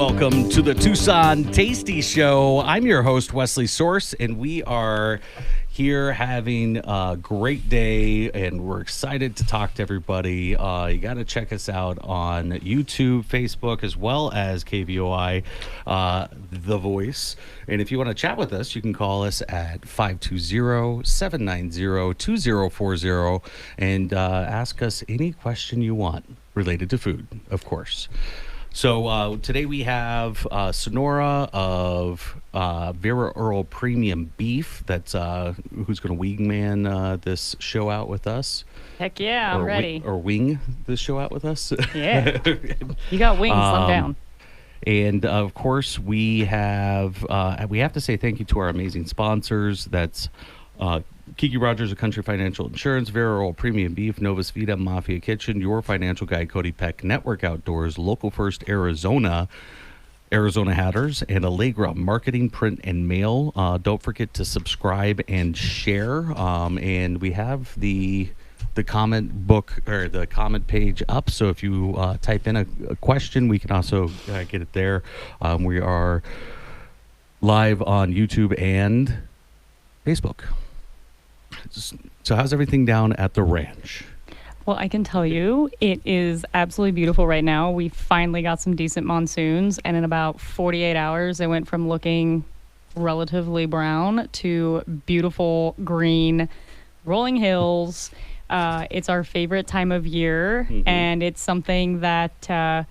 welcome to the Tucson Tasty Show. I'm your host, Wesley Source, and we are here having a great day, and we're excited to talk to everybody. You got to check us out on YouTube, Facebook, as well as KVOI, The Voice. And if you want to chat with us, you can call us at 520-790-2040 and ask us any question you want related to food, of course. So today we have Sonora of Vera Earl Premium Beef. That's who's going to wingman this show out with us. Heck yeah, I'm ready. Or wing this show out with us. Yeah, you got wings. Slow down. And of course, we have to say thank you to our amazing sponsors. That's Kiki Rogers of Country Financial Insurance, Vera Earl Premium Beef, Novus Vita, Mafia Kitchen, Your Financial Guide, Cody Peck, Network Outdoors, Local First Arizona, Arizona Hatters, and Allegra Marketing, Print, and Mail. Don't forget to subscribe and share. And we have the comment book or the comment page up. So if you type in a question, we can also get it there. We are live on YouTube and Facebook. So how's everything down at the ranch? Well, I can tell you it is absolutely beautiful right now. We finally got some decent monsoons, and in about 48 hours, it went from looking relatively brown to beautiful green, rolling hills. It's our favorite time of year, and it's something that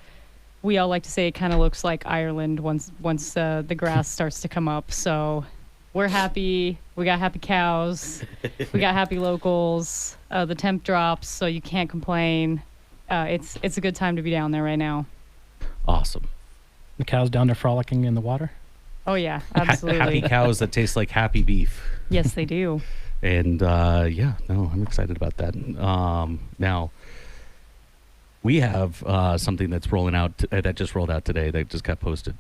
we all like to say it kind of looks like Ireland once the grass starts to come up. So we're happy. We got happy cows. We got happy locals. The temp drops, so you can't complain. It's a good time to be down there right now. Awesome. The cows down there frolicking in the water? Oh, yeah, absolutely. Happy cows that taste like happy beef. Yes, they do. And, I'm excited about that. Now, we have something that's rolling out, that just rolled out today, that just got posted.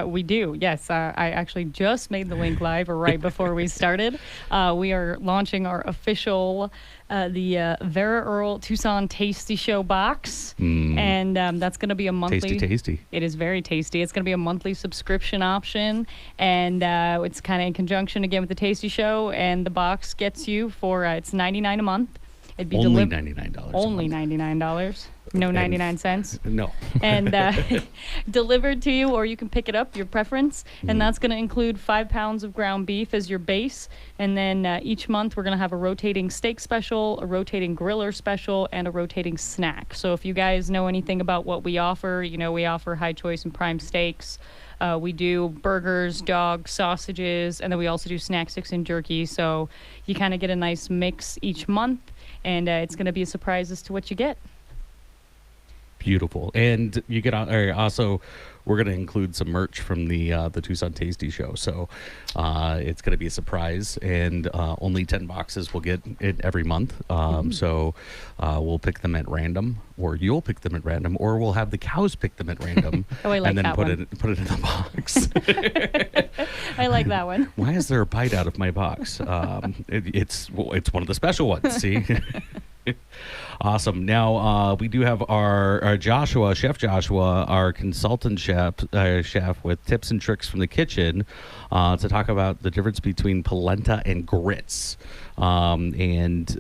We do, yes. I actually just made the link live right before we started. We are launching our official, the Vera Earl Tucson Tasty Show box. And that's going to be a monthly. Tasty. It is very tasty. It's going to be a monthly subscription option. And it's kind of in conjunction, again, with the Tasty Show. And the box gets you for, it's $99 a month. It'd be only $99. Only $99. No 99 cents. No. And delivered to you, or you can pick it up, your preference. And that's going to include 5 pounds of ground beef as your base. And then each month we're going to have a rotating steak special, a rotating griller special, and a rotating snack. So if you guys know anything about what we offer, we offer high choice and prime steaks. We do burgers, dogs, sausages, and then we also do snack sticks and jerky. So you kind of get a nice mix each month, and it's going to be a surprise as to what you get. Beautiful. And you get also, we're going to include some merch from the Tucson Tasty Show. So it's going to be a surprise, and only 10 boxes will get it every month. So we'll pick them at random, or you'll pick them at random, or we'll have the cows pick them at random. Oh, I like and then that put one. it in the box. I like that one. Why is there a bite out of my box? It's one of the special ones. See. Awesome. Now we do have our Joshua, Chef Joshua, our consultant chef with tips and tricks from the kitchen to talk about the difference between polenta and grits. And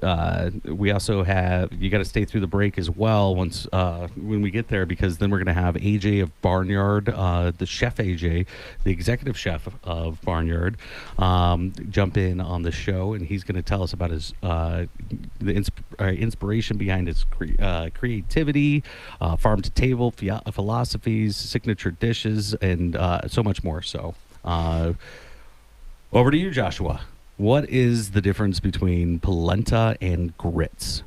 we also have, you got to stay through the break as well when we get there, because then we're going to have AJ of Barnyard, the chef AJ, the executive chef of Barnyard, jump in on the show, and he's going to tell us about his inspiration behind his creativity, farm to table philosophies, signature dishes, and so much more. So over to you, Joshua. What is the difference between polenta and grits?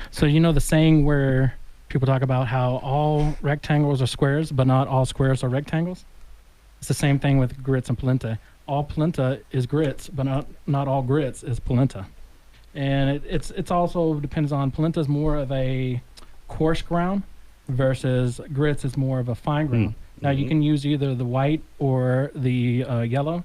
So the saying where people talk about how all rectangles are squares, but not all squares are rectangles? It's the same thing with grits and polenta. All polenta is grits, but not all grits is polenta. And it's also depends on, polenta is more of a coarse ground versus grits is more of a fine ground. Now you can use either the white or the yellow.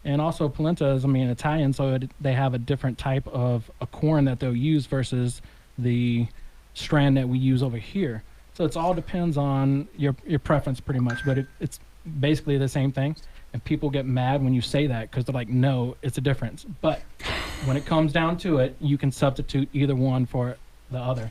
And also polenta is, Italian, so they have a different type of a corn that they'll use versus the strand that we use over here. So it's all depends on your preference pretty much, but it's basically the same thing. And people get mad when you say that because they're like, no, it's a difference. But when it comes down to it, you can substitute either one for the other.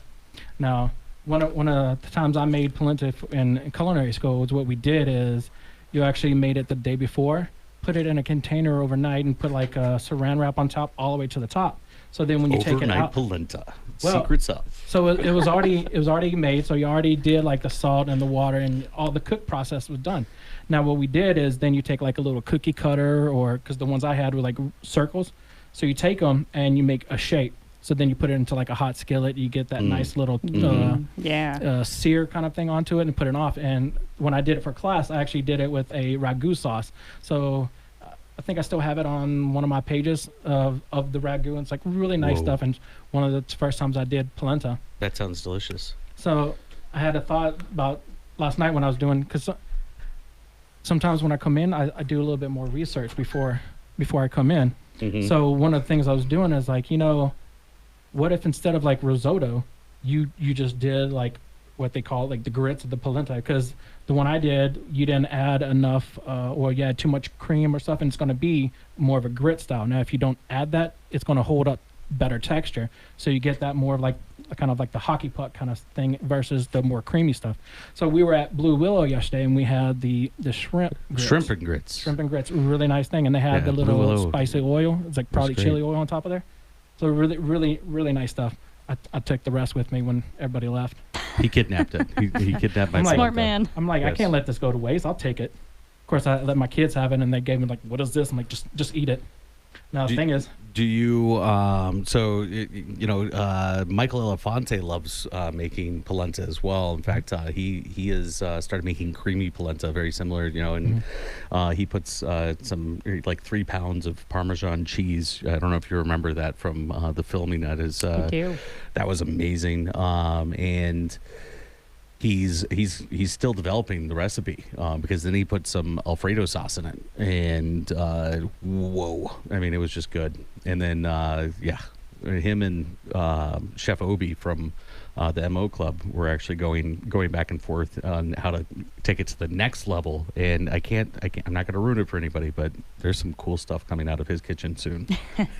Now, one of the times I made polenta in culinary school was what we did is you actually made it the day before, put it in a container overnight, and put like a saran wrap on top all the way to the top. So then when you take it Overnight out, polenta. Well, Secrets up. so it was already made. So you already did like the salt and the water and all the cook process was done. Now what we did is then you take like a little cookie cutter, or because the ones I had were like circles, so you take them and you make a shape. So then you put it into like a hot skillet. You get that nice little sear kind of thing onto it and put it off. And when I did it for class, I actually did it with a ragu sauce. So I think I still have it on one of my pages of the ragu. And it's like really nice stuff. And one of the first times I did polenta. That sounds delicious. So I had a thought about last night when I was doing, because sometimes when I come in, I do a little bit more research before I come in. Mm-hmm. So one of the things I was doing is like, what if instead of like risotto, you just did like what they call like the grits of the polenta? Because the one I did, you didn't add enough, or you had too much cream or stuff, and it's going to be more of a grit style. Now, if you don't add that, it's going to hold up better texture. So you get that more of like kind of like the hockey puck kind of thing versus the more creamy stuff. So we were at Blue Willow yesterday, and we had the shrimp grits. Shrimp and grits. Shrimp and grits, really nice thing. And they had the Blue little Willow. spicy oil. It's like probably great. chili oil on top of there. So really, really, really nice stuff. I took the rest with me when everybody left. He kidnapped it. He kidnapped my I'm like- Smart man. I'm like, I Yes. can't let this go to waste. I'll take it. Of course, I let my kids have it, and they gave me like, what is this? I'm like, just eat it. Now the thing is, Do you Michael Elefante loves making polenta as well. In fact, he has started making creamy polenta, very similar, and he puts some like 3 pounds of Parmesan cheese. I don't know if you remember that from the filming. That is I do. that was amazing. And he's still developing the recipe because then he put some Alfredo sauce in it, and whoa, I mean, it was just good. And then him and Chef Obi from the MO Club were actually going back and forth on how to take it to the next level. And I'm not going to ruin it for anybody, but there's some cool stuff coming out of his kitchen soon.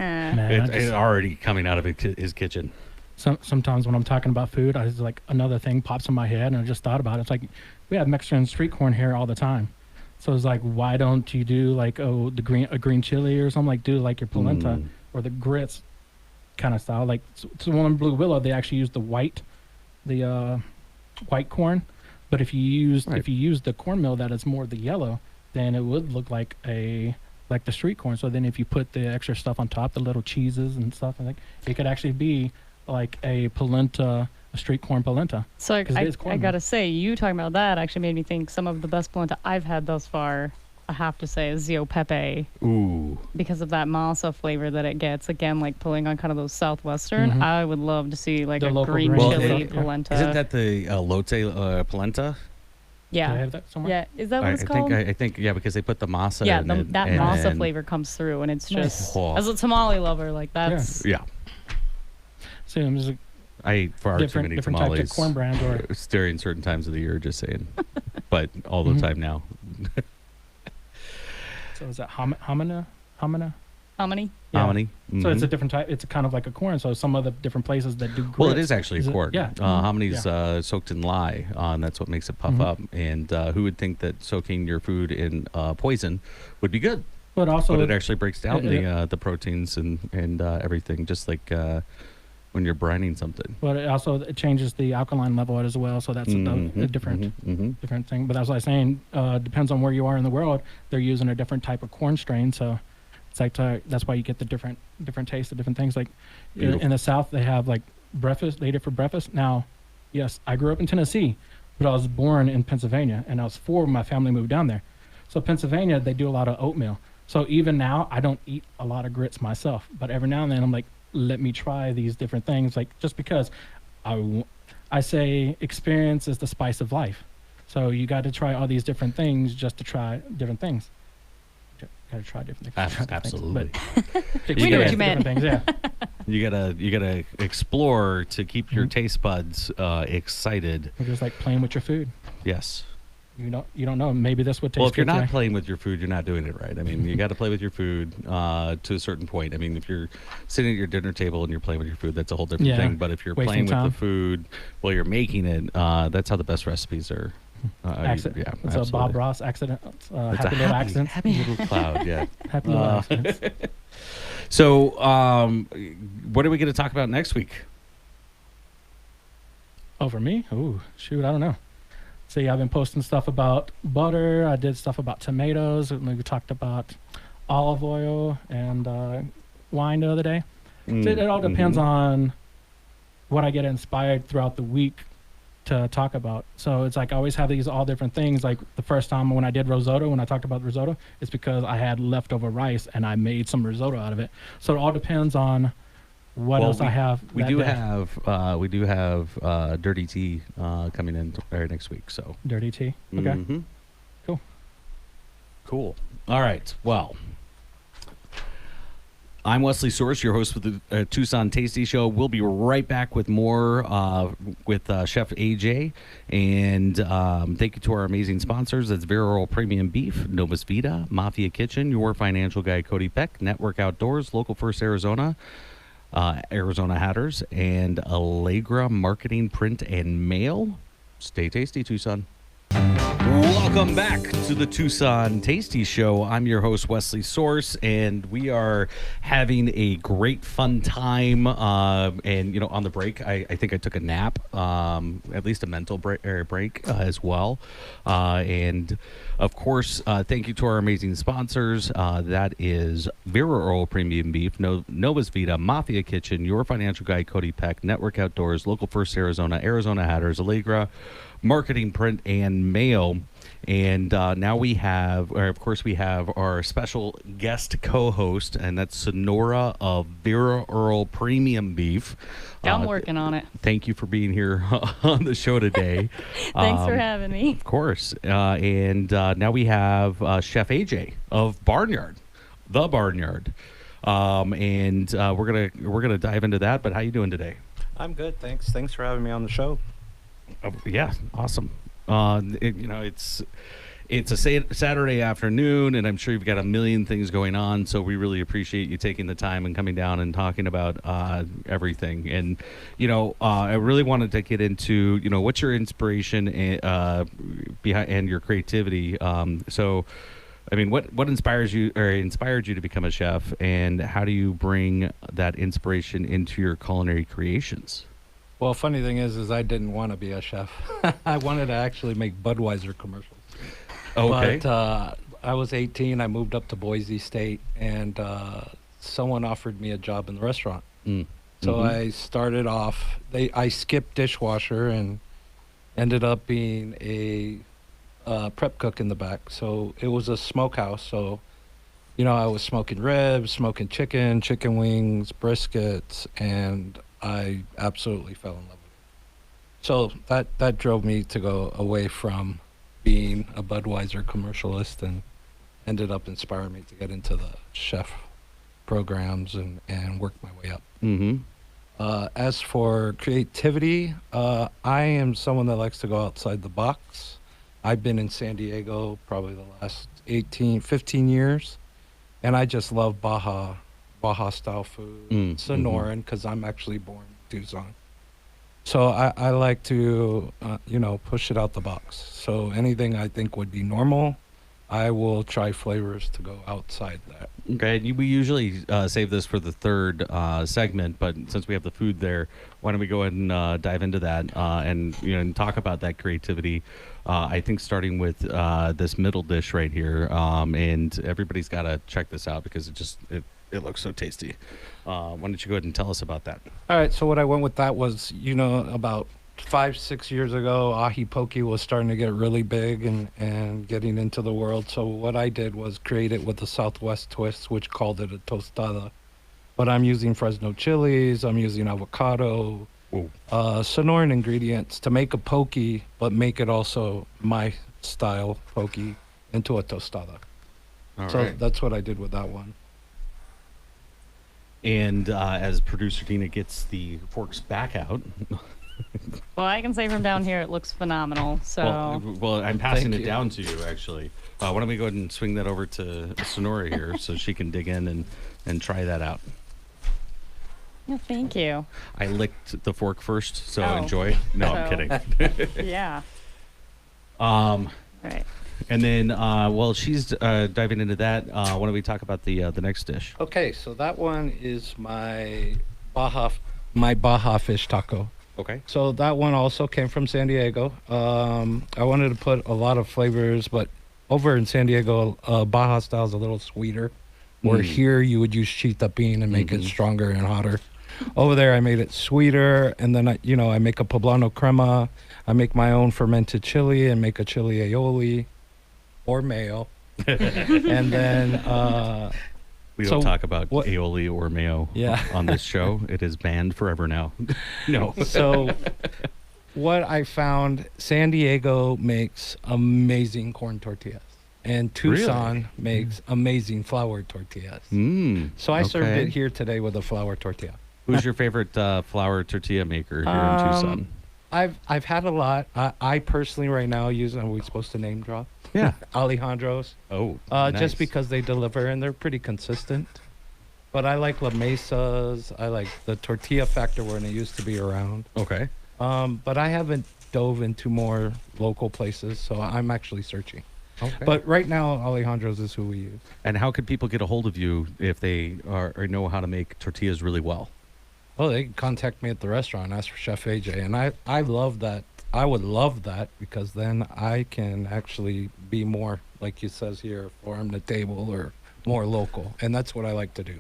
man, It's already coming out of his kitchen. sometimes when I'm talking about food, I just like another thing pops in my head, and I just thought about it. It's like we have Mexican street corn here all the time, so it's like, why don't you do like a green chili or something? Like do like your polenta or the grits kind of style. Like so one in Blue Willow, they actually use the white corn, but if you use the cornmeal that is more the yellow, then it would look like the street corn. So then if you put the extra stuff on top, the little cheeses and stuff, I think it could actually be like a polenta, a street corn polenta. So 'Cause it is I cornmeal. gotta say, you talking about that actually made me think some of the best polenta I've had thus far, I have to say, is Zio Pepe, Ooh. because of that masa flavor that it gets. Again, like pulling on kind of those southwestern. I would love to see like The a local green green chili stuff, yeah. polenta. Isn't that the lote polenta? Do I yeah. have that somewhere? Yeah. Is that what it's called? I think because they put the masa Yeah, in it. that and masa then- flavor comes through, and it's just Oh. as a tamale lover, like that's Yeah. So it was I eat far too different many types of tamales corn brands, or during certain times of the year, just saying. But all the time now. so is that homina? hominy. Yeah. Hominy. So it's a Mhm. different type. It's a kind of like a corn. So some of the different places that do grits. Well, it is actually Is it- corn. yeah. Hominy's soaked in lye, and that's what makes it puff Mhm. up. And who would think that soaking your food in poison would be good? But also, But it actually breaks down it- the proteins and everything, just like when you're brining something. it changes the alkaline level as well. So that's a different different thing. But as I was saying, depends on where you are in the world. They're using a different type of corn strain. So it's like that's why you get the different tastes of different things. Like in the South, they have like breakfast. They eat it for breakfast. Now, yes, I grew up in Tennessee, but I was born in Pennsylvania, and I was 4 when my family moved down there. So Pennsylvania, they do a lot of oatmeal. So even now, I don't eat a lot of grits myself, but every now and then I'm like, let me try these different things. Like just because I say experience is the spice of life. So you got to try all these different things just to try different things. Gotta try different things. Absolutely. We know what you meant. Things, yeah. You gotta explore to keep your taste buds excited. It's just like playing with your food. Yes. You don't know. Maybe this would taste Well, if you're good not today. playing with your food, you're not doing it right. I mean, you got to play with your food to a certain point. I mean, if you're sitting at your dinner table and you're playing with your food, that's a whole different thing. But if you're Wasting playing with time. the food while you're making it, that's how the best recipes are. Accident. Yeah, It's a absolutely. Bob Ross accident. It's Happy little accidents. happy little cloud. Yeah. Happy little accidents. So, what are we going to talk about next week? Oh, for me? Ooh, shoot, I don't know. See, I've been posting stuff about butter. I did stuff about tomatoes. And we talked about olive oil and wine the other day. So it all depends on what I get inspired throughout the week to talk about. So it's like I always have these all different things. Like the first time when I did risotto, when I talked about risotto, it's because I had leftover rice and I made some risotto out of it. So it all depends on what else I have. We that do day. have dirty tea coming in next week. So Dirty tea. Okay. Mhm. Cool. All right. Well, I'm Wesley Source, your host for the Tucson Tasty Show. We'll be right back with more with Chef AJ. And thank you to our amazing sponsors. That's Vera Premium Beef, Novus Vita, Mafia Kitchen, your financial guy, Cody Peck, Network Outdoors, Local First Arizona, Arizona Hatters, and Allegra Marketing, Print, and Mail. Stay tasty, Tucson. Welcome back to the Tucson Tasty Show. I'm your host, Wesley Source, and we are having a great fun time. And, you know, on the break, I think I took a nap, at least a mental break as well. And, of course, thank you to our amazing sponsors. That is Vera Premium Beef, Novus Vita, Mafia Kitchen, Your Financial Guy, Cody Peck, Network Outdoors, Local First Arizona, Arizona Hatters, Allegra, Marketing, Print, and Mail. And now we have, or of course, we have our special guest co-host, and that's Sonora of Vera Earl Premium Beef. I'm working on it. Thank you for being here on the show today. Thanks for having me. Of course. And now we have Chef AJ of Barnyard, the Barnyard. And we're gonna dive into that. But how you doing today? I'm good, thanks. Thanks for having me on the show. Yeah, awesome. It's a Saturday afternoon, and I'm sure you've got a million things going on. So we really appreciate you taking the time and coming down and talking about everything. And I really wanted to get into what's your inspiration behind and your creativity. So, I mean, what inspired you to become a chef, and how do you bring that inspiration into your culinary creations? Well, funny thing is I didn't want to be a chef. I wanted to actually make Budweiser commercials. Okay. But I was 18. I moved up to Boise State, and someone offered me a job in the restaurant. So I started off. I skipped dishwasher and ended up being a prep cook in the back. So it was a smokehouse. So, I was smoking ribs, smoking chicken wings, briskets, and I absolutely fell in love with it. So that drove me to go away from being a Budweiser commercialist and ended up inspiring me to get into the chef programs and work my way up. As for creativity, I am someone that likes to go outside the box. I've been in San Diego probably the last 15 years, and I just love Baja style food, Sonoran, because I'm actually born in Tucson. So I like to, push it out the box. So anything I think would be normal, I will try flavors to go outside that. Okay, we usually save this for the third segment, but since we have the food there, why don't we go ahead and dive into that and talk about that creativity. I think starting with this middle dish right here, and everybody's got to check this out because it looks so tasty. Why don't you go ahead and tell us about that? All right, so what I went with that was, about 5-6 years ago, ahi poke was starting to get really big and getting into the world. So what I did was create it with a Southwest twist, which called it a tostada. But I'm using Fresno chilies, I'm using avocado, Sonoran ingredients to make a poke, but make it also my style poke into a tostada. All So right. that's what I did with that one. And as producer Dina gets the forks back out, Well, I can say from down here it looks phenomenal. So well, I'm passing Thank it you. down to you actually. Why don't we go ahead and swing that over to Sonora here so she can dig in and try that out. yeah, thank you. I licked the fork first, so Oh. enjoy. No, I'm So- kidding. Yeah. Um, All right. and then while she's diving into that, why don't we talk about the next dish? Okay, so that one is my Baja fish taco. Okay. So that one also came from San Diego. I wanted to put a lot of flavors, but over in San Diego, Baja style is a little sweeter. Where here you would use chita bean and make it stronger and hotter. Over there, I made it sweeter, and then I make a poblano crema. I make my own fermented chili and make a chili aioli or mayo. And then We don't So talk about what- aioli or mayo Yeah. on this show. It is banned forever now. No. So what I found, San Diego makes amazing corn tortillas, and Tucson makes amazing flour tortillas. So I served okay. it here today with a flour tortilla. Who's your favorite flour tortilla maker here in Tucson? I've had a lot. I personally right now use. Are we supposed to name drop? Yeah. Alejandro's. Oh, Just nice. because they deliver and they're pretty consistent. But I like La Mesa's. I like the tortilla factor when it used to be around. Okay. But I haven't dove into more local places, so I'm actually searching. Okay. But right now, Alejandro's is who we use. And how could people get a hold of you if they are or know how to make tortillas really well? Well, they can contact me at the restaurant, ask for Chef AJ, and I love that. I would love that because then I can actually be more, like you says here, farm to table or more local, and that's what I like to do.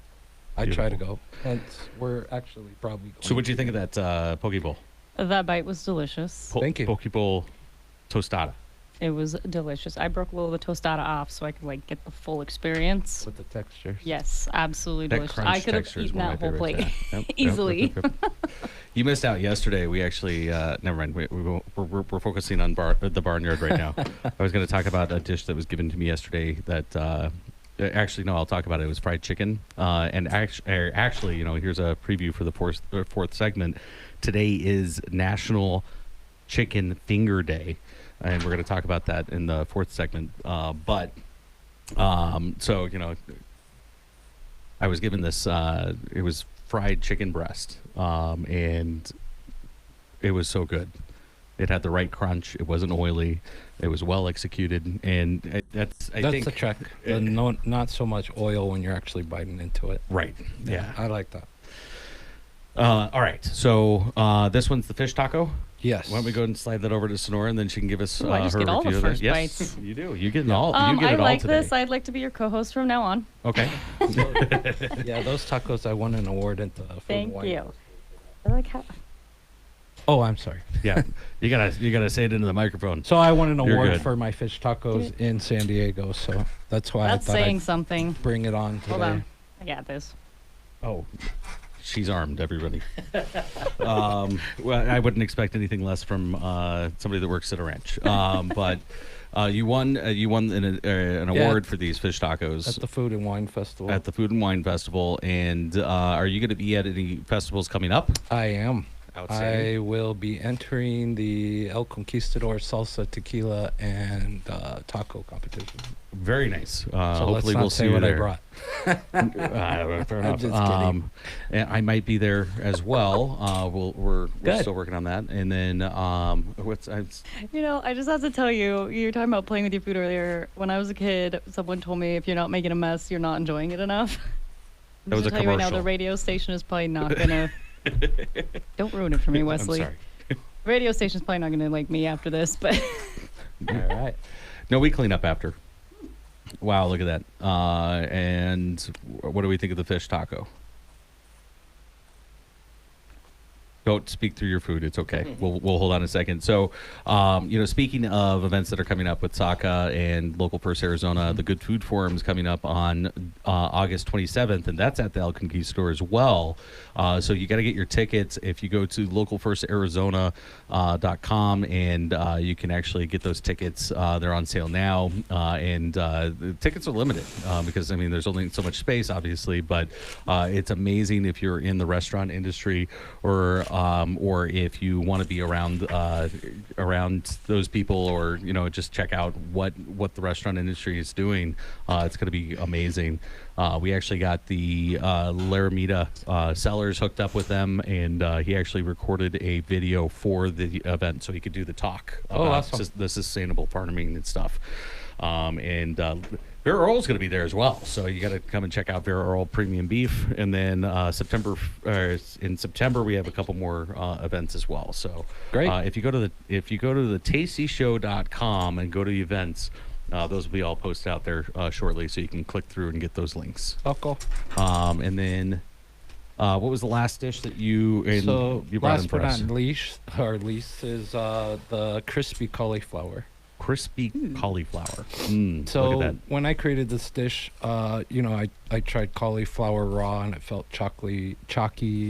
I try to go. And we're actually probably going. So what do you think of that poke bowl? That bite was delicious. Thank you. Poke bowl tostada. It was delicious. I broke a little of the tostada off so I could get the full experience. With the textures. Yes, absolutely That delicious. crunch I could have texture is eaten one of that my whole favorites. plate Yeah. Yep, easily. yep. You missed out yesterday. We actually never mind. We're focusing on the barnyard right now. I was going to talk about a dish that was given to me yesterday. That actually no, I'll talk about it. It was fried chicken. And actually, here's a preview for the fourth segment. Today is National Chicken Finger Day. And we're going to talk about that in the fourth segment. So, I was given this, it was fried chicken breast. And it was so good. It had the right crunch. It wasn't oily. It was well executed. And that's That's the trick. Not so much oil when you're actually biting into it. right. Yeah. I like that. All right. So this one's the fish taco. Yes. Why don't we go and slide that over to Sonora, and then she can give us Ooh, I just her get all the review of first that. bites. Yes, you do. You get it all. You get I it all like today. this. I'd like to be your co-host from now on. Okay. Yeah, those tacos, I won an award at the Food and Thank Wine you. Festival. I like how. Oh, I'm sorry. Yeah. You gotta say it into the microphone. So I won an You're award good. for my fish tacos in San Diego, so that's why That's I thought saying I'd something. bring it on today. Hold on. I got this. Oh, she's armed, everybody. Well, I wouldn't expect anything less from somebody that works at a ranch. But you won an award for these fish tacos At the Food and Wine Festival. at the Food and Wine Festival. And are you going to be at any festivals coming up? I am. Outstanding. I will be entering the El Conquistador Salsa Tequila and Taco competition. Very nice. So Hopefully let's not we'll say see you what there. I brought. Fair I'm enough. just kidding. And I might be there as well. We're Good. still working on that. And then I just have to tell you, you were talking about playing with your food earlier. When I was a kid, someone told me if you're not making a mess, you're not enjoying it enough. I'm That was just a gonna tell you right now, commercial. the radio station is probably not gonna. Don't ruin it for me, Wesley. I'm sorry. The radio station's probably not gonna like me after this, but All right. No, we clean up after. Wow, look at that. And what do we think of the fish taco? Don't speak through your food. It's okay. We'll hold on a second. So, speaking of events that are coming up with SACA and Local First Arizona, the Good Food Forum is coming up on August 27th, and that's at the El Conquistador as well. So you got to get your tickets if you go to localfirstarizona.com, and you can actually get those tickets. They're on sale now, and the tickets are limited because, there's only so much space, obviously, but it's amazing if you're in the restaurant industry or if you want to be around those people, or just check out what the restaurant industry is doing. It's going to be amazing. We actually got the Laramida Sellers hooked up with them, and he actually recorded a video for the event so he could do the talk about awesome. the sustainable farming and stuff. Vera Earl's going to be there as well, so you got to come and check out Vera Earl Premium Beef. And then in September we have a couple more events as well. So Great. If you go to the tastyshow.com and go to events, those will be all posted out there shortly, so you can click through and get those links. Oh, cool. And then what was the last dish that you brought last in for but us? not least, is the crispy cauliflower. Crispy cauliflower. Look at So that. when I created this dish, I tried cauliflower raw, and it felt chalky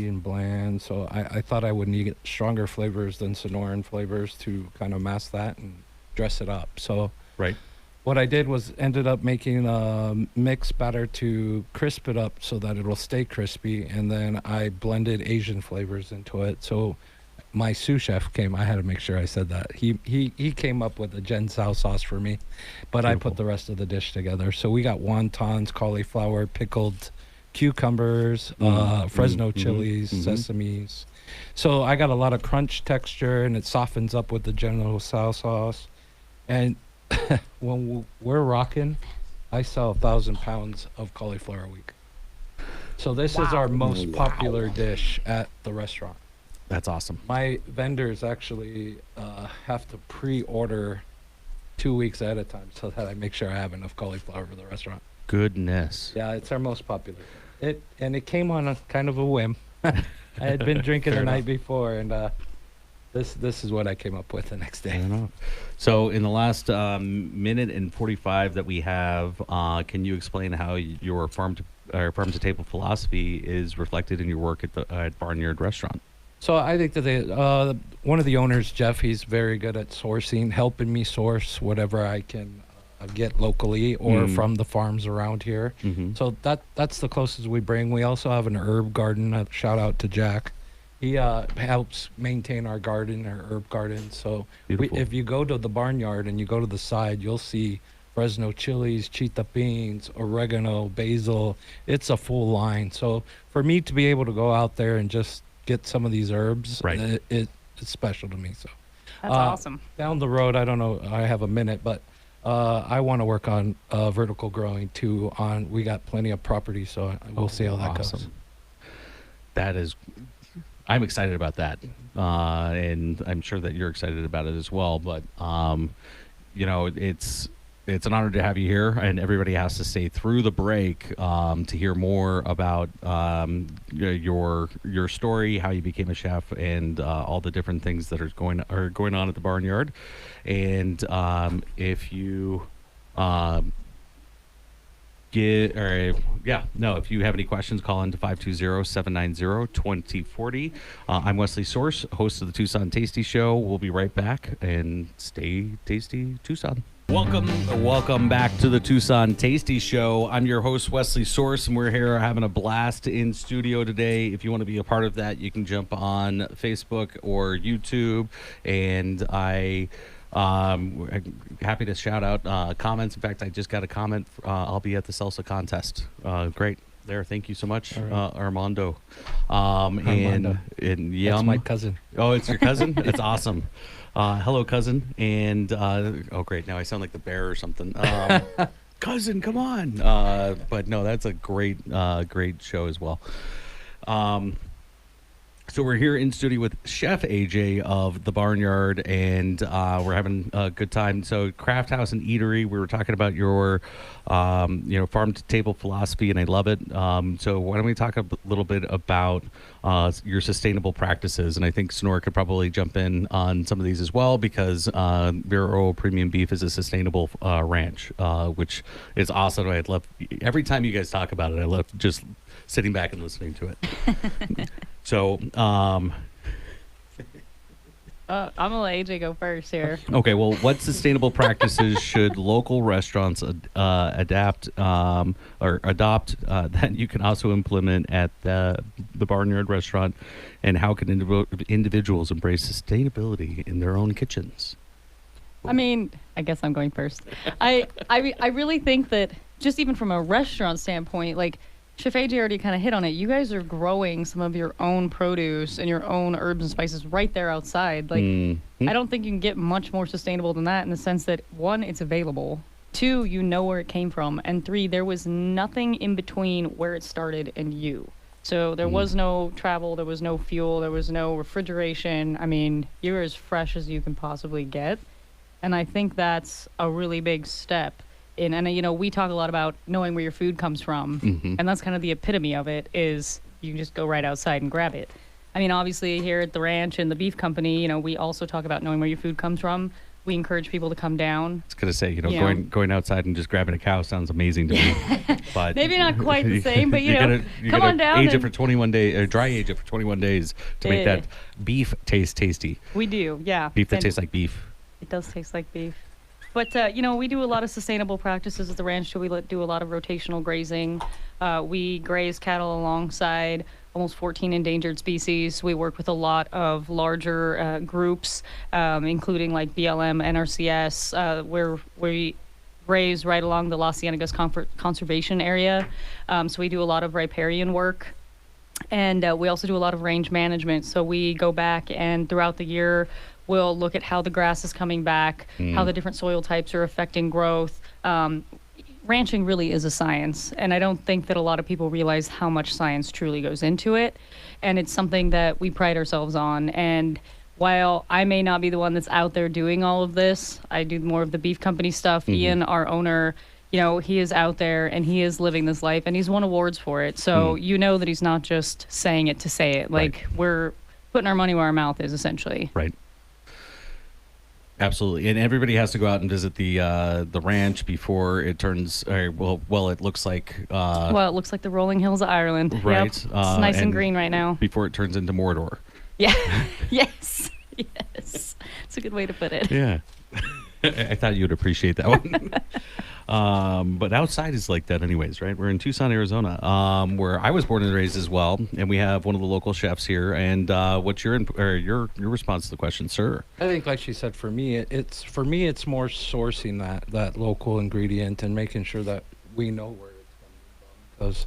and bland. So I thought I would need stronger flavors than Sonoran flavors to kind of mask that and dress it up. So Right. what I did was ended up making a mixed batter to crisp it up so that it'll stay crispy, and then I blended Asian flavors into it. So my sous chef I had to make sure I said that. He came up with a Gen Sao sauce for me, but I Beautiful. put the rest of the dish together. So we got wontons, cauliflower, pickled cucumbers, Fresno chilies, sesames. So I got a lot of crunch texture, and it softens up with the General Sao sauce. And when we're rocking, I sell 1,000 pounds of cauliflower a week. So this is our most popular dish at the restaurant. That's awesome. My vendors actually have to pre-order 2 weeks ahead of time so that I make sure I have enough cauliflower for the restaurant. Goodness. Yeah, it's our most popular. It came on a kind of a whim. I had been drinking the night before, and this is what I came up with the next day. Fair enough. So in the last minute and 45 that we have, can you explain how your farm to table philosophy is reflected in your work at Barnyard Restaurant? So I think that one of the owners, Jeff, he's very good at sourcing, helping me source whatever I can get locally or from the farms around here. So that's the closest we bring. We also have an herb garden. A shout out to Jack. He helps maintain our garden, our herb garden. So if you go to the barnyard and you go to the side, you'll see Fresno chilies, cheetah beans, oregano, basil. It's a full line. So for me to be able to go out there and just get some of these herbs, Right. It's special to me. So That's awesome. down the road, I don't know, I have a minute, but I want to work on vertical growing too. We got plenty of property, so we'll see how that goes. That is, I'm excited about that, and I'm sure that you're excited about it as well. But it's an honor to have you here, and everybody has to stay through the break to hear more about your story, how you became a chef, and all the different things that are going on at the barnyard. And if you if you have any questions, call in to 520-790-2040. I'm Wesley Source, host of the Tucson Tasty Show. We'll be right back, and stay tasty, Tucson. Welcome back to the Tucson Tasty Show. I'm your host, Wesley Source, and we're here having a blast in studio today. If you want to be a part of that, you can jump on Facebook or YouTube, and I'm happy to shout out comments. In fact, I just got a comment. I'll be at the salsa contest. Great. There. Thank you so much, Armando. Armando. And That's Yum. my cousin. Oh, it's your cousin? That's awesome. Hello, cousin. And oh, great. Now I sound like the bear or something. Cousin, come on. But no, that's a great show as well. So So we're here in studio with Chef AJ of the Barnyard, and we're having a good time. So Craft House and Eatery, we were talking about your, farm to table philosophy, and I love it. So why don't we talk a little bit about your sustainable practices? And I think Sonora could probably jump in on some of these as well, because Vero Premium Beef is a sustainable ranch, which is awesome. I love every time you guys talk about it. I love just sitting back and listening to it. So, I'm gonna let AJ go first here. okay, well, what sustainable practices should local restaurants adapt or adopt that you can also implement at the Barnyard restaurant, and how can individuals embrace sustainability in their own kitchens? I mean, I guess I'm going first. I really think that just even from a restaurant standpoint, like Chef AJ already kind of hit on it. You guys are growing some of your own produce and your own herbs and spices right there outside. Like, I don't think you can get much more sustainable than that, in the sense that, one, it's available. Two, you know where it came from. And three, there was nothing in between where it started and you. So there was no travel, there was no fuel, there was no refrigeration. I mean, you're as fresh as you can possibly get. And I think that's a really big step. And we talk a lot about knowing where your food comes from, and that's kind of the epitome of it. Is you just go right outside and grab it. I mean, obviously here at the ranch and the beef company, we also talk about knowing where your food comes from. We encourage people to come down. I was gonna say, going outside and just grabbing a cow sounds amazing to me, but maybe not quite the same. But you come on down. Age it for 21 days, or dry age it for 21 days to make that beef taste tasty. We do, yeah. Beef that tastes like beef. It does taste like beef. But, we do a lot of sustainable practices at the ranch. So we do a lot of rotational grazing. We graze cattle alongside almost 14 endangered species. We work with a lot of larger groups, including like BLM, NRCS, where we graze right along the Los Cienegos Conservation Area. So we do a lot of riparian work. And we also do a lot of range management. So we go back and throughout the year, we'll look at how the grass is coming back, how the different soil types are affecting growth. Ranching really is a science, and I don't think that a lot of people realize how much science truly goes into it. And it's something that we pride ourselves on. And while I may not be the one that's out there doing all of this, I do more of the beef company stuff. Ian, our owner, he is out there and he is living this life, and he's won awards for it. So that he's not just saying it to say it. Like, we're putting our money where our mouth is, essentially. Right. Absolutely, and everybody has to go out and visit the ranch before it turns. It looks like. It looks like the rolling hills of Ireland. Right, yep. It's nice and green right now. Before it turns into Mordor. Yeah. Yes. It's a good way to put it. Yeah, I thought you would appreciate that one. But outside is like that anyways, right? We're in Tucson, Arizona, where I was born and raised as well, and we have one of the local chefs here. And what's your response to the question, sir? I think, like she said, for me, it's more sourcing that local ingredient and making sure that we know where it's coming from, because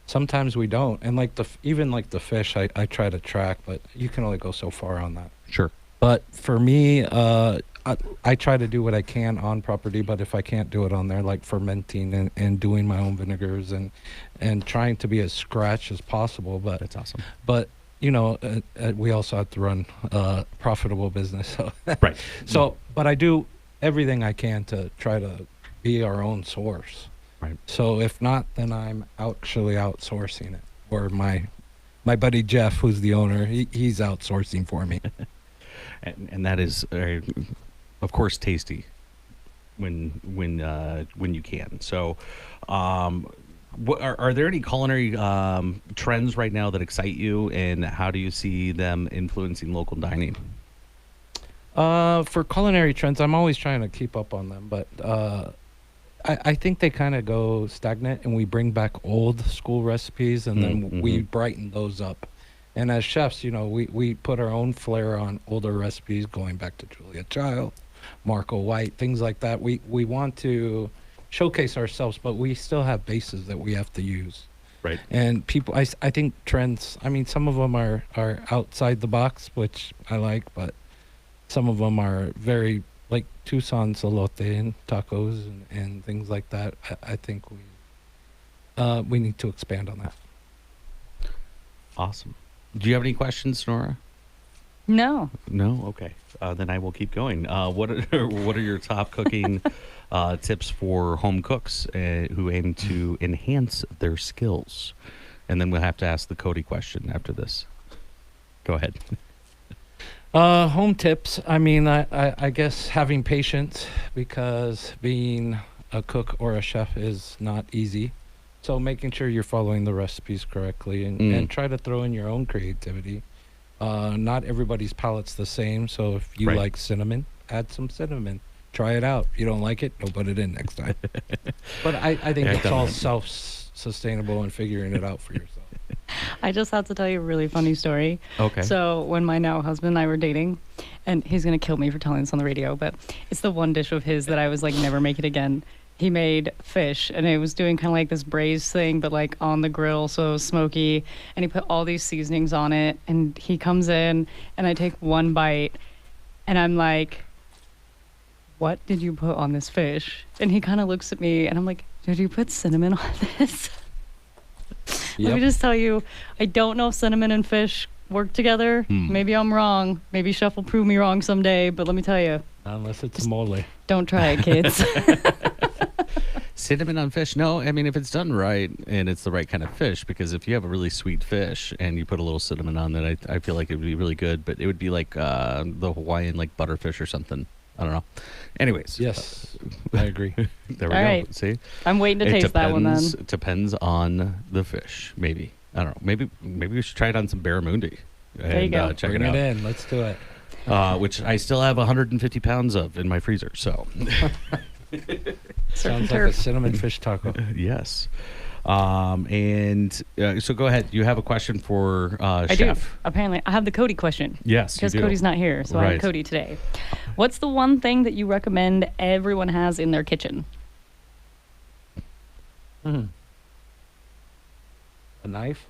sometimes we don't. And even the fish, I try to track, but you can only go so far on that. Sure. But for me, I try to do what I can on property, but if I can't do it on there, like fermenting and doing my own vinegars and trying to be as scratch as possible. But that's awesome. But we also have to run a profitable business. So. Right. So, but I do everything I can to try to be our own source. Right. So if not, then I'm actually outsourcing it. Or my buddy Jeff, who's the owner, he's outsourcing for me. And that is, of course, tasty when you can. So, are there any culinary trends right now that excite you, and how do you see them influencing local dining? For culinary trends, I'm always trying to keep up on them, but I think they kind of go stagnant, and we bring back old school recipes, and then we brighten those up. And as chefs, we put our own flair on older recipes, going back to Julia Child, Marco White, things like that. We want to showcase ourselves, but we still have bases that we have to use. Right. And people, I think trends, some of them are outside the box, which I like, but some of them are very, like Tucson Salote and tacos and things like that. I think we need to expand on that. Awesome. Do you have any questions, Nora? No. No? Okay. Then I will keep going. What are, what are your top cooking tips for home cooks who aim to enhance their skills? And then we'll have to ask the Cody question after this. Go ahead. Home tips. I mean, I guess having patience, because being a cook or a chef is not easy. So making sure you're following the recipes correctly and try to throw in your own creativity. Not everybody's palate's the same. So if you Right. like cinnamon, add some cinnamon. Try it out. You don't like it, don't put it in next time. But I think Yeah, I've it's done all that. self-sustainable and figuring it out for yourself. I just have to tell you a really funny story. Okay. So when my now husband and I were dating, and he's gonna kill me for telling this on the radio, but it's the one dish of his that I was like, never make it again. He made fish, and it was doing kind of like this braised thing, but like on the grill, so it was smoky. And he put all these seasonings on it, and he comes in, and I take one bite, and I'm like, "What did you put on this fish?" And he kind of looks at me, and I'm like, "Did you put cinnamon on this?" Let me just tell you, I don't know if cinnamon and fish work together. Maybe I'm wrong. Maybe Chef will prove me wrong someday. But let me tell you, Unless it's mole. don't try it, kids. Cinnamon on fish? No, I mean, if it's done right and it's the right kind of fish, because if you have a really sweet fish and you put a little cinnamon on it, I feel like it would be really good, but it would be like the Hawaiian like butterfish or something. I don't know. Anyways. Yes, I agree. There we All go. right. See? I'm waiting to taste that one then. It depends on the fish, maybe. I don't know. Maybe we should try it on some barramundi. There you go. Check Bring it it out. in. Let's do it. Which I still have 150 pounds of in my freezer. So, Sounds like a turf. cinnamon fish taco. yes. So go ahead. You have a question for I do. Chef. Apparently, I have the Cody question. Yes, you Because do. Cody's not here, so I Right. have Cody today. What's the one thing that you recommend everyone has in their kitchen? A knife?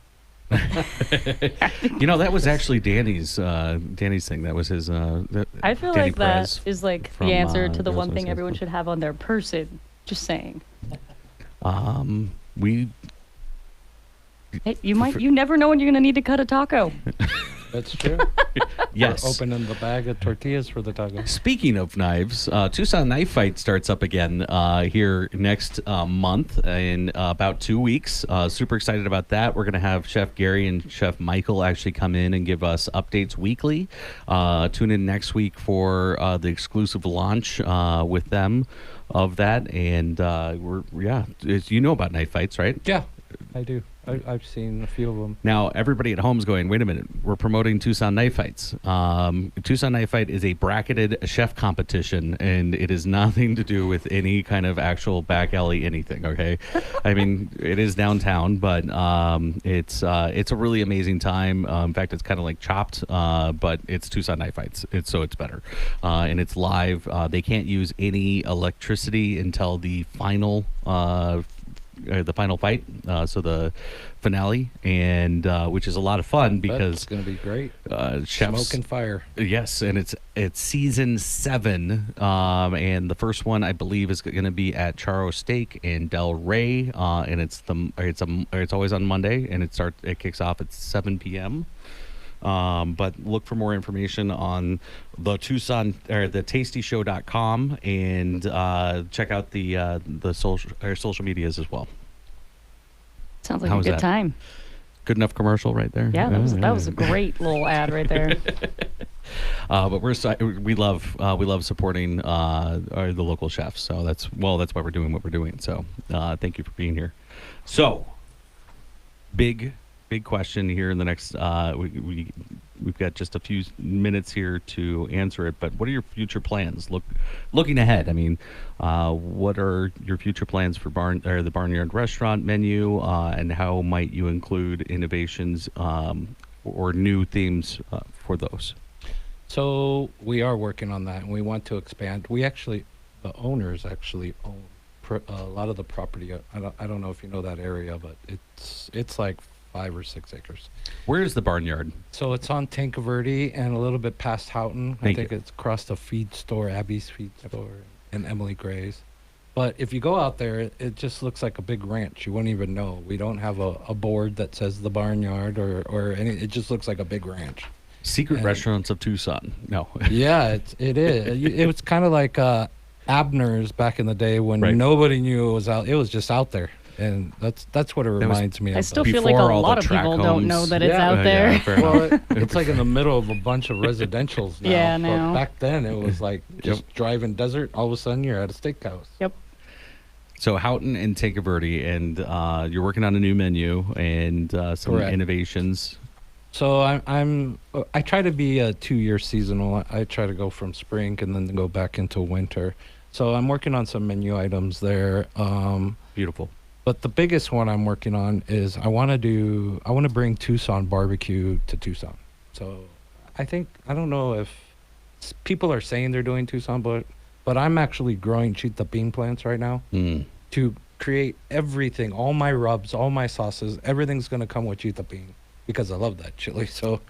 You know, that was actually Danny's thing. That was his. I feel Danny like that Perez is like from, the answer to the Girls one Most thing everyone Sensitive. should have on their person. Just saying. We Hey, you never know when you're gonna need to cut a taco. That's true. yes. We're opening the bag of tortillas for the taco. Speaking of knives, Tucson Knife Fight starts up again here next month in about 2 weeks. Super excited about that. We're going to have Chef Gary and Chef Michael actually come in and give us updates weekly. Tune in next week for the exclusive launch with them of that. And you know about knife fights, right? Yeah, I do. I've seen a few of them. Now, everybody at home is going, wait a minute, we're promoting Tucson Knife Fights. Tucson Knife Fight is a bracketed chef competition, and it is nothing to do with any kind of actual back alley anything, okay? I mean, it is downtown, but it's a really amazing time. In fact, it's kind of like Chopped, but it's Tucson Knife Fights, so it's better. And it's live. They can't use any electricity until the final fight, so the finale, and which is a lot of fun It's because going to be great. chefs, Smoke and fire. yes, and it's season 7, and the first one I believe is going to be at Charo Steak in Del Rey, and it's always on Monday, and it kicks off at 7 p.m. But look for more information on the Tucson or the tastyshow.com, and check out the social medias as well. Sounds like How a was good that? time. Good enough commercial right there. Yeah, that was a great little ad right there. But we love supporting the local chefs. So that's why we're doing what we're doing. So thank you for being here. So big question here in the next we've got just a few minutes here to answer it, but what are your future plans looking ahead? I mean, what are your future plans for the Barnyard restaurant menu, and how might you include innovations or new themes for those? So we are working on that, and we want to expand. The owners actually own a lot of the property. I don't know if you know that area, but it's like 5 or 6 acres. Where is the Barnyard? So it's on Tankerverde and a little bit past Houghton. I Thank think you. it's across the feed store, Abby's feed store, and Emily Gray's. But if you go out there, it just looks like a big ranch. You wouldn't even know. We don't have a board that says the barnyard or any. It just looks like a big ranch. Secret And- restaurants of Tucson. No. Yeah, it is. It was kind of like Abner's back in the day when Right. nobody knew it was out. It was just out there, and that's what it was- reminds me of. I still Before feel like a all the lot of track people don't know homes. that it's Yeah. out Yeah, there. fair enough. Well, it's like in the middle of a bunch of residentials now. Yeah, But now. back then, it was like just driving desert. All of a sudden, you're at a steakhouse. Yep. So Houghton and Take Verde, and you're working on a new menu and some Correct. innovations. So I try to be a 2-year seasonal. I try to go from spring and then go back into winter. So I'm working on some menu items there. Beautiful. But the biggest one I'm working on is I want to bring Tucson barbecue to Tucson. So I don't know if people are saying they're doing Tucson, but I'm actually growing chita bean plants right now Mm. to create everything, all my rubs, all my sauces, everything's going to come with chita bean because I love that chili. So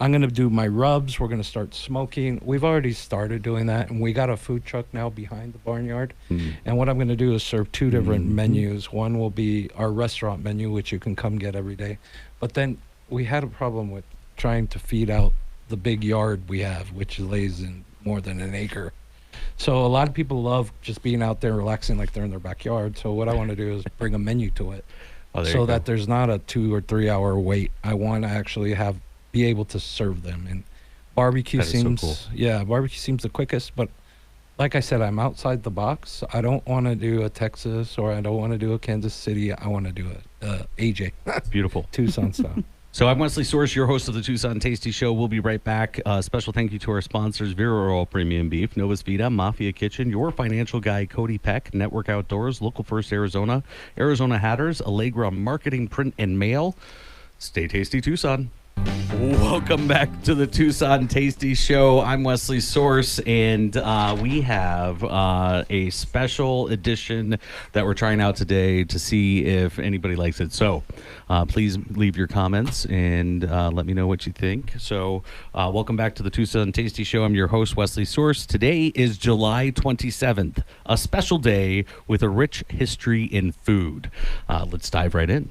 I'm going to do my rubs. We're going to start smoking. We've already started doing that, and we got a food truck now behind the barnyard. Mm. And what I'm going to do is serve 2 different Mhm. menus. One will be our restaurant menu, which you can come get every day. But then we had a problem with trying to feed out the big yard we have, which lays in more than an acre. So a lot of people love just being out there relaxing like they're in their backyard. So what I want to do is bring a menu to it Oh, there so you that go. there's not a 2 or 3 hour wait. I want to actually be able to serve them. And barbecue That is so seems cool. yeah, barbecue seems the quickest, but like I said, I'm outside the box. I don't want to do a Texas or I don't want to do a Kansas City. I want to do a AJ, Beautiful. Tucson style. So I'm Wesley Source, your host of the Tucson Tasty Show. We'll be right back. Special thank you to our sponsors, Vera Oil Premium Beef, Novus Vita, Mafia Kitchen, your financial guy, Cody Peck, Network Outdoors, Local First Arizona, Arizona Hatters, Allegra Marketing, Print, and Mail. Stay tasty, Tucson. Welcome back to the Tucson Tasty Show. I'm Wesley Source, and we have a special edition that we're trying out today to see if anybody likes it. So please leave your comments and let me know what you think. So welcome back to the Tucson Tasty Show. I'm your host, Wesley Source. Today is July 27th, a special day with a rich history in food. Let's dive right in.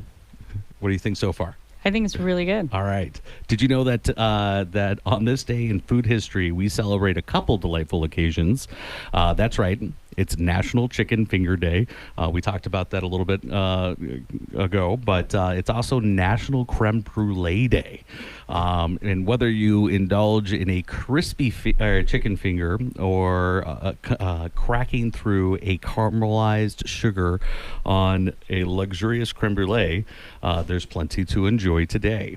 What do you think so far? I think it's really good. All right. Did you know that that on this day in food history, we celebrate a couple delightful occasions? That's right. It's National Chicken Finger Day. We talked about that a little bit ago, but it's also National Creme Brulee Day. And whether you indulge in a crispy chicken finger or cracking through a caramelized sugar on a luxurious creme brulee, there's plenty to enjoy today.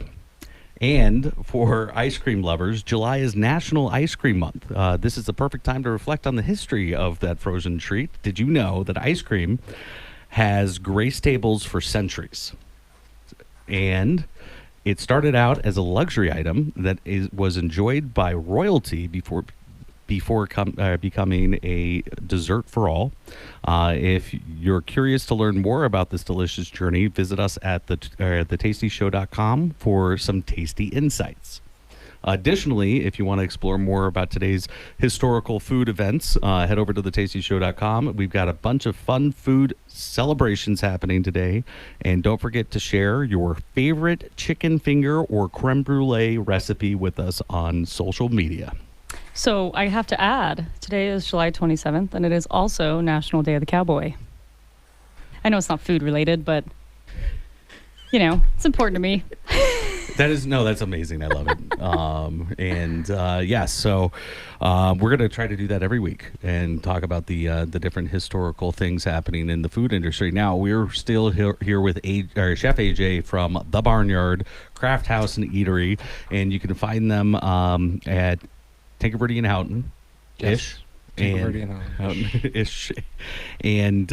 And for ice cream lovers, July is National Ice Cream Month. This is the perfect time to reflect on the history of that frozen treat. Did you know that ice cream has graced tables for centuries? And it started out as a luxury item that was enjoyed by royalty before becoming a dessert for all. If you're curious to learn more about this delicious journey, visit us at thetastyshow.com for some tasty insights. Additionally, if you want to explore more about today's historical food events, head over to thetastyshow.com. We've got a bunch of fun food celebrations happening today. And don't forget to share your favorite chicken finger or creme brulee recipe with us on social media. So I have to add, today is July 27th, and it is also National Day of the Cowboy. I know it's not food related, but, it's important to me. That's amazing. I love it. So we're going to try to do that every week and talk about the different historical things happening in the food industry. Now, we're still here with Chef AJ from The Barnyard Craft House and Eatery, and you can find them at Take Verde and Houghton. Yes. Ish. And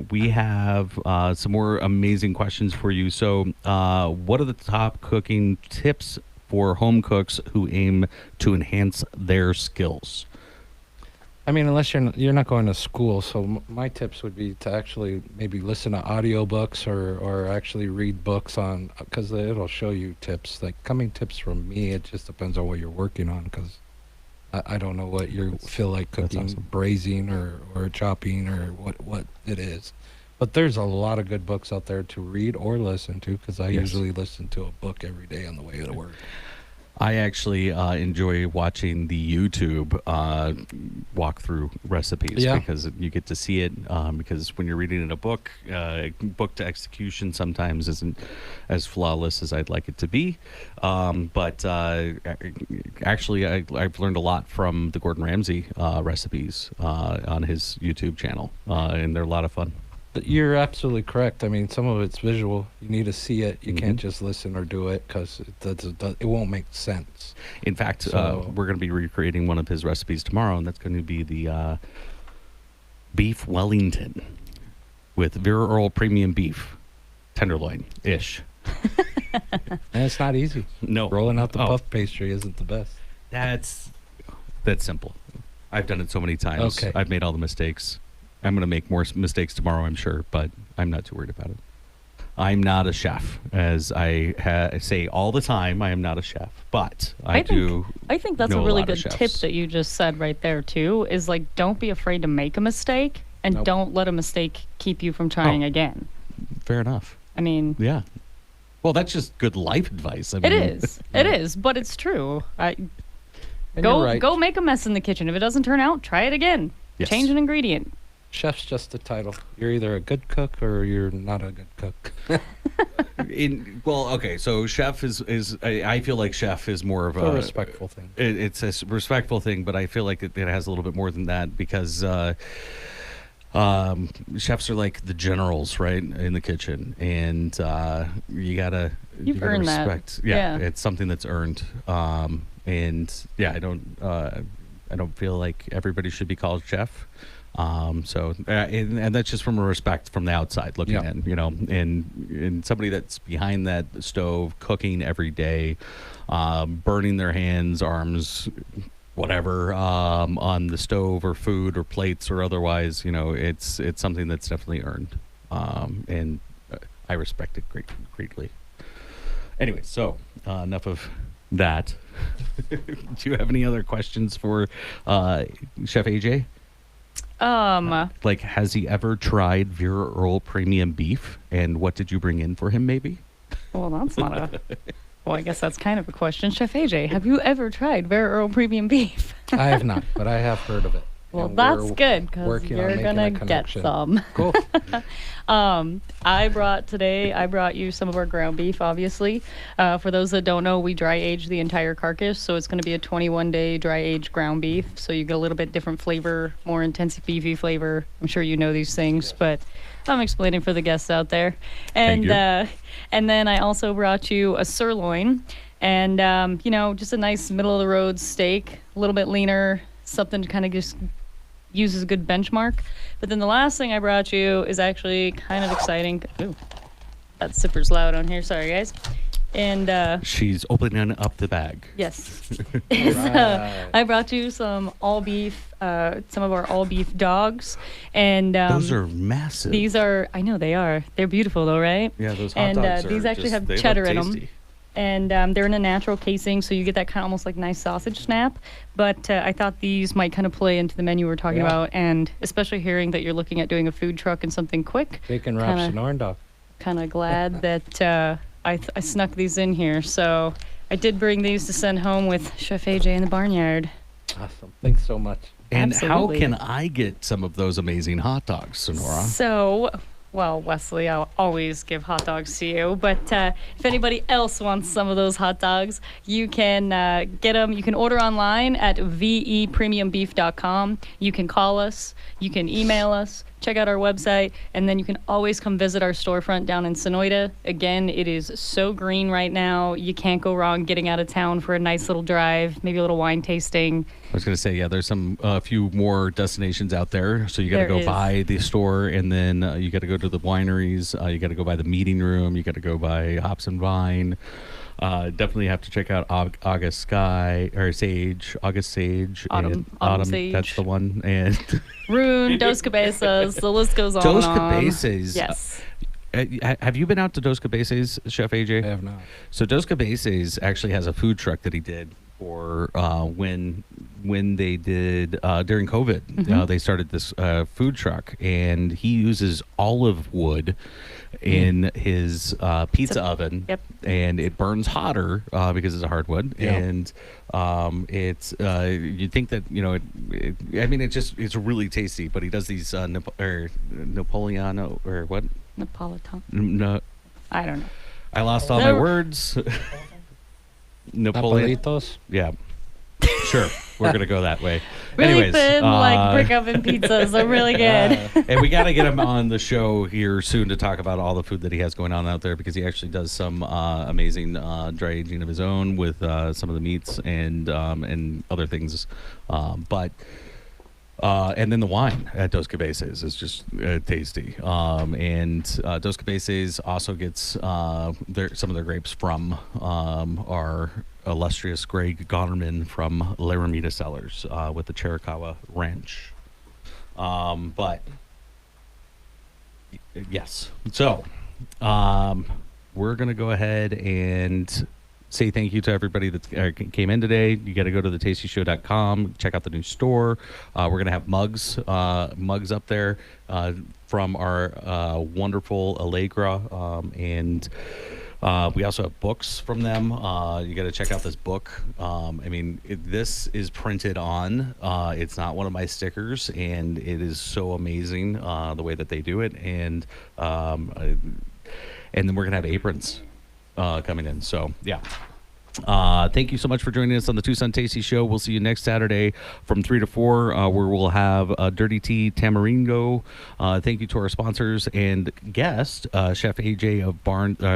we have some more amazing questions for you. So what are the top cooking tips for home cooks who aim to enhance their skills? I mean, unless you're not going to school, so my tips would be to actually maybe listen to audiobooks or actually read books because it'll show you tips. Like tips from me, it just depends on what you're working on because I don't know what you feel like That's cooking, awesome. braising or chopping or what it is. But there's a lot of good books out there to read or listen to, because I Yes. usually listen to a book every day on the way to work. I actually enjoy watching the YouTube walkthrough recipes Yeah. because you get to see it. Because when you're reading in a book to execution sometimes isn't as flawless as I'd like it to be. But actually, I've learned a lot from the Gordon Ramsay recipes on his YouTube channel, and they're a lot of fun. But you're absolutely correct. I mean, some of it's visual. You need to see it. You can't Mhm. just listen or do it, because it won't make sense. In fact, So- we're going to be recreating one of his recipes tomorrow, and that's going to be the beef Wellington with Vera Earl premium beef tenderloin ish. And it's not easy. No, Rolling out the Oh, puff pastry isn't the best. That's simple. I've done it so many times. Okay. I've made all the mistakes. I'm going to make more mistakes tomorrow, I'm sure, but I'm not too worried about it. I'm not a chef, as I say all the time. I am not a chef, but I do. I think that's know a a really lot of good tip chefs. that you just said right there too. Is like, don't be afraid to make a mistake, and Nope. don't let a mistake keep you from trying Oh. again. Fair enough. I mean, Yeah. Well, that's just good life advice. I it mean, is. It is, but it's true. And Go you're right. go make a mess in the kitchen. If it doesn't turn out, try it again. Yes. Change an ingredient. Chef's just a title. You're either a good cook or you're not a good cook. Well, okay. So chef is I feel like chef is more of It's a a respectful thing. It's a respectful thing, but I feel like it has a little bit more than that because chefs are like the generals, right, in the kitchen, and you gotta Earned that. respect. Yeah, Yeah. it's something that's earned. And yeah, I don't feel like everybody should be called chef. And that's just from a respect from the outside looking Yeah. in, and somebody that's behind that stove cooking every day, burning their hands, arms, whatever, on the stove or food or plates or otherwise, it's something that's definitely earned. And I respect it greatly. Anyway, so enough of that. Do you have any other questions for Chef AJ? Like, has he ever tried Vera Earl premium beef? And what did you bring in for him, maybe? Well, that's not a. Well, I guess that's kind of a question. Chef AJ, have you ever tried Vera Earl premium beef? I have not, but I have heard of it. Well, And that's we're good because working on you're making a gonna get connection. some. Cool. I brought you some of our ground beef, obviously. For those that don't know, we dry age the entire carcass, so it's going to be a 21-day dry aged ground beef. So you get a little bit different flavor, more intense beefy flavor. I'm sure you know these things, but I'm explaining for the guests out there. Thank And you. and then I also brought you a sirloin, and just a nice middle of the road steak, a little bit leaner, something to kind of just use as a good benchmark. But then the last thing I brought you is actually kind of exciting. Ooh, that zipper's loud on here. Sorry, guys. And She's opening up the bag. yes, Right. I brought you some all beef, some of our all beef dogs, and Those are massive. these are. I know they are. They're beautiful though, right? yeah, those hot and, dogs are these actually just, have they look cheddar in 'em. tasty. And they're in a natural casing, so you get that kind of almost like nice sausage snap. But I thought these might kind of play into the menu we're talking Yeah. about, and especially hearing that you're looking at doing a food truck and something quick. Bacon wraps Kinda- and orange dog. Kind of glad that I snuck these in here. So I did bring these to send home with Chef AJ in the barnyard. Awesome. Thanks so much. And Absolutely. how can I get some of those amazing hot dogs, Sonora? So, well, Wesley, I'll always give hot dogs to you. But if anybody else wants some of those hot dogs, you can get them. You can order online at vepremiumbeef.com. You can call us. You can email us. Check out our website. And then you can always come visit our storefront down in Sonoyta. Again, it is so green right now. You can't go wrong getting out of town for a nice little drive, maybe a little wine tasting. I was going to say, yeah, there's some few more destinations out there. So you got to There go is. by the store, and then you got to go to the wineries. You got to go by the meeting room. You got to go by Hops and Vine. Definitely have to check out August Sky or Sage, August Sage, Autumn and Sage. That's the one. And Rune, Dos Cabezas, the list goes on Dos and on. Cabezas. Yes. Have you been out to Dos Cabezas, Chef AJ? I have not. So Dos Cabezas actually has a food truck that he did for when they did during COVID. They started this food truck, and he uses olive wood in his pizza oven. Yep. And it burns hotter because it's a hardwood. Yeah. And it's you think that it's really tasty. But he does these Napoleano or what? Napolitan. No, I don't know. I lost all my There- words. Napoleon. Napolitos. Yeah. Sure. We're going to go that way. Really Anyways, thin, like brick oven pizzas. They're really good. and we got to get him on the show here soon to talk about all the food that he has going on out there, because he actually does some amazing dry aging of his own with some of the meats and other things. And then the wine at Dos Cabezas is just tasty. And Dos Cabezas also gets some of their grapes from our illustrious Greg Gonerman from Laramida Cellars with the Chiricahua Ranch. But yes, so we're going to go ahead and say thank you to everybody that came in today. You got to go to thetastyshow.com, check out the new store. We're going to have mugs up there from our wonderful Allegra, and we also have books from them. You got to check out this book. This is printed on. It's not one of my stickers, and it is so amazing the way that they do it. And then we're gonna have aprons coming in. So yeah. Thank you so much for joining us on the Tucson Tasty Show. We'll see you next Saturday from 3 to 4, where we'll have Dirty Tea Tamarindo. Thank you to our sponsors and guest, Chef AJ of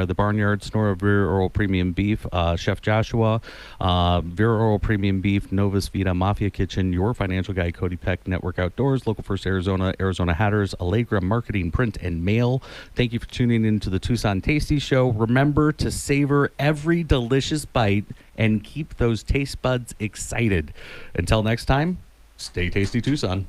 the Barnyard, Sonora Vera Oral Premium Beef, Chef Joshua, Vera Oral Premium Beef, Novus Vita Mafia Kitchen, Your Financial Guy, Cody Peck, Network Outdoors, Local First Arizona, Arizona Hatters, Allegra Marketing, Print and Mail. Thank you for tuning into the Tucson Tasty Show. Remember to savor every delicious bite and keep those taste buds excited. Until next time, stay tasty, Tucson.